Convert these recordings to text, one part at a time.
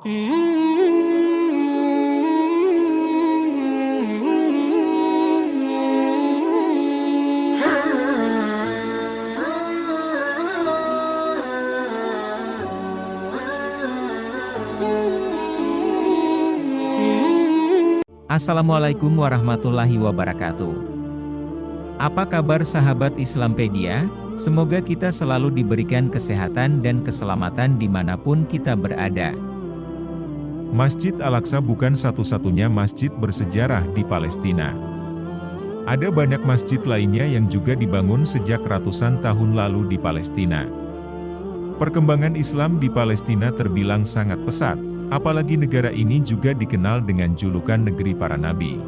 Assalamualaikum warahmatullahi wabarakatuh. Apa kabar sahabat Islampedia? Semoga kita selalu diberikan kesehatan dan keselamatan dimanapun kita berada. Masjid Al-Aqsa bukan satu-satunya masjid bersejarah di Palestina. Ada banyak masjid lainnya yang juga dibangun sejak ratusan tahun lalu di Palestina. Perkembangan Islam di Palestina terbilang sangat pesat, apalagi negara ini juga dikenal dengan julukan negeri para nabi.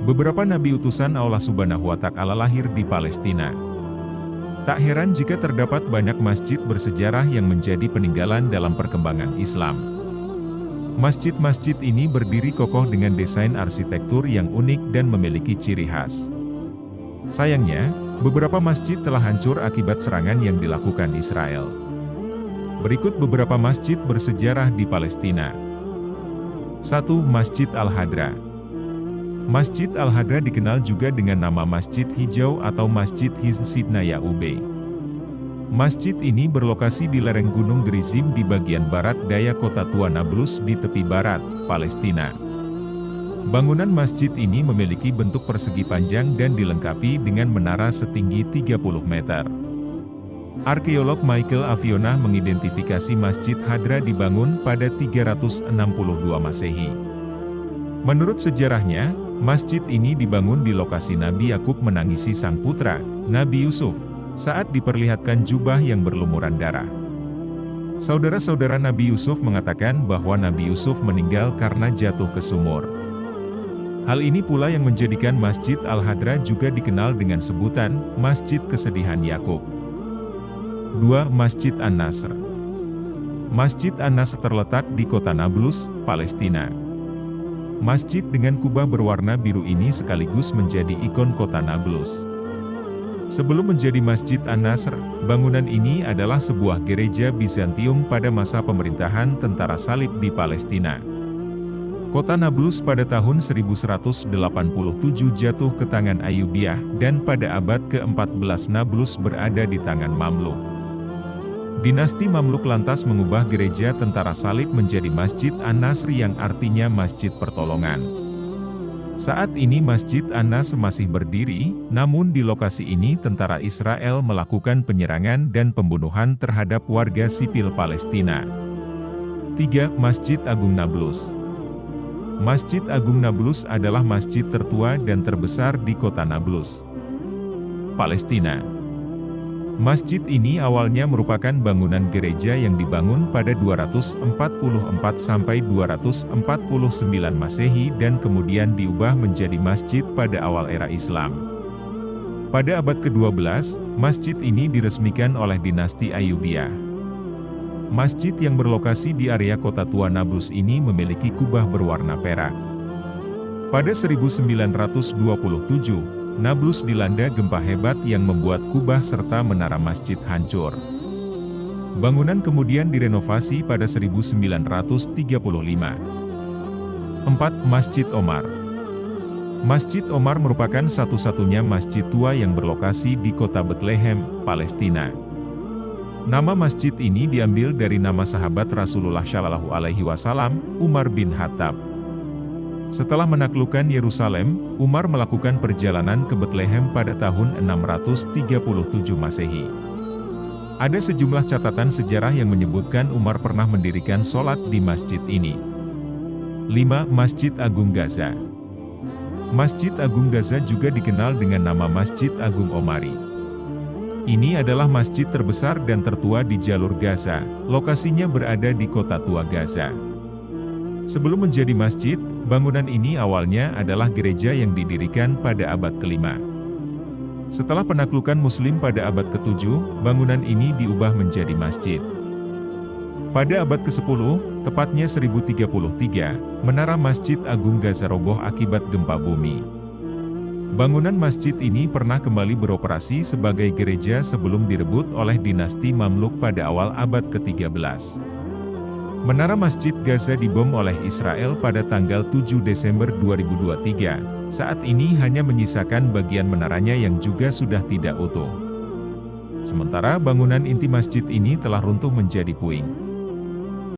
Beberapa nabi utusan Allah Subhanahu wa Ta'ala lahir di Palestina. Tak heran jika terdapat banyak masjid bersejarah yang menjadi peninggalan dalam perkembangan Islam. Masjid-masjid ini berdiri kokoh dengan desain arsitektur yang unik dan memiliki ciri khas. Sayangnya, beberapa masjid telah hancur akibat serangan yang dilakukan Israel. Berikut beberapa masjid bersejarah di Palestina. 1. Masjid Al-Hadra. Masjid Al-Hadra dikenal juga dengan nama Masjid Hijau atau Masjid Sidna Ya'ubay. Masjid ini berlokasi di lereng Gunung Gerizim di bagian barat daya kota tua Nablus di tepi barat, Palestina. Bangunan masjid ini memiliki bentuk persegi panjang dan dilengkapi dengan menara setinggi 30 meter. Arkeolog Michael Aviona mengidentifikasi Masjid Hadra dibangun pada 362 Masehi. Menurut sejarahnya, masjid ini dibangun di lokasi Nabi Yakub menangisi sang putra, Nabi Yusuf, saat diperlihatkan jubah yang berlumuran darah. Saudara-saudara Nabi Yusuf mengatakan bahwa Nabi Yusuf meninggal karena jatuh ke sumur. Hal ini pula yang menjadikan Masjid Al-Hadra juga dikenal dengan sebutan Masjid Kesedihan Yakub. 2. Masjid An-Nasr. Masjid An-Nasr terletak di kota Nablus, Palestina. Masjid dengan kubah berwarna biru ini sekaligus menjadi ikon kota Nablus. Sebelum menjadi Masjid An-Nasr, bangunan ini adalah sebuah gereja Bizantium pada masa pemerintahan tentara salib di Palestina. Kota Nablus pada tahun 1187 jatuh ke tangan Ayyubiyah dan pada abad ke-14 Nablus berada di tangan Mamluk. Dinasti Mamluk lantas mengubah gereja tentara salib menjadi Masjid An-Nasr yang artinya Masjid Pertolongan. Saat ini Masjid An-Nasr masih berdiri, namun di lokasi ini tentara Israel melakukan penyerangan dan pembunuhan terhadap warga sipil Palestina. 3. Masjid Agung Nablus. Masjid Agung Nablus adalah masjid tertua dan terbesar di kota Nablus, Palestina. Masjid ini awalnya merupakan bangunan gereja yang dibangun pada 244 sampai 249 Masehi dan kemudian diubah menjadi masjid pada awal era Islam. Pada abad ke-12, masjid ini diresmikan oleh dinasti Ayyubiyah. Masjid yang berlokasi di area kota tua Nablus ini memiliki kubah berwarna perak. Pada 1927, Nablus dilanda gempa hebat yang membuat kubah serta menara masjid hancur. Bangunan kemudian direnovasi pada 1935. 4. Masjid Omar. Masjid Omar merupakan satu-satunya masjid tua yang berlokasi di kota Bethlehem, Palestina. Nama masjid ini diambil dari nama sahabat Rasulullah Shallallahu Alaihi Wasallam, Umar bin Khattab. Setelah menaklukkan Yerusalem, Umar melakukan perjalanan ke Bethlehem pada tahun 637 Masehi. Ada sejumlah catatan sejarah yang menyebutkan Umar pernah mendirikan sholat di masjid ini. 5. Masjid Agung Gaza. Masjid Agung Gaza juga dikenal dengan nama Masjid Agung Omari. Ini adalah masjid terbesar dan tertua di jalur Gaza, lokasinya berada di kota tua Gaza. Sebelum menjadi masjid, bangunan ini awalnya adalah gereja yang didirikan pada abad ke-5. Setelah penaklukan Muslim pada abad ke-7, bangunan ini diubah menjadi masjid. Pada abad ke-10, tepatnya 1033, menara Masjid Agung Gaza roboh akibat gempa bumi. Bangunan masjid ini pernah kembali beroperasi sebagai gereja sebelum direbut oleh dinasti Mamluk pada awal abad ke-13. Menara Masjid Gaza dibom oleh Israel pada tanggal 7 Desember 2023. Saat ini hanya menyisakan bagian menaranya yang juga sudah tidak utuh. Sementara bangunan inti masjid ini telah runtuh menjadi puing.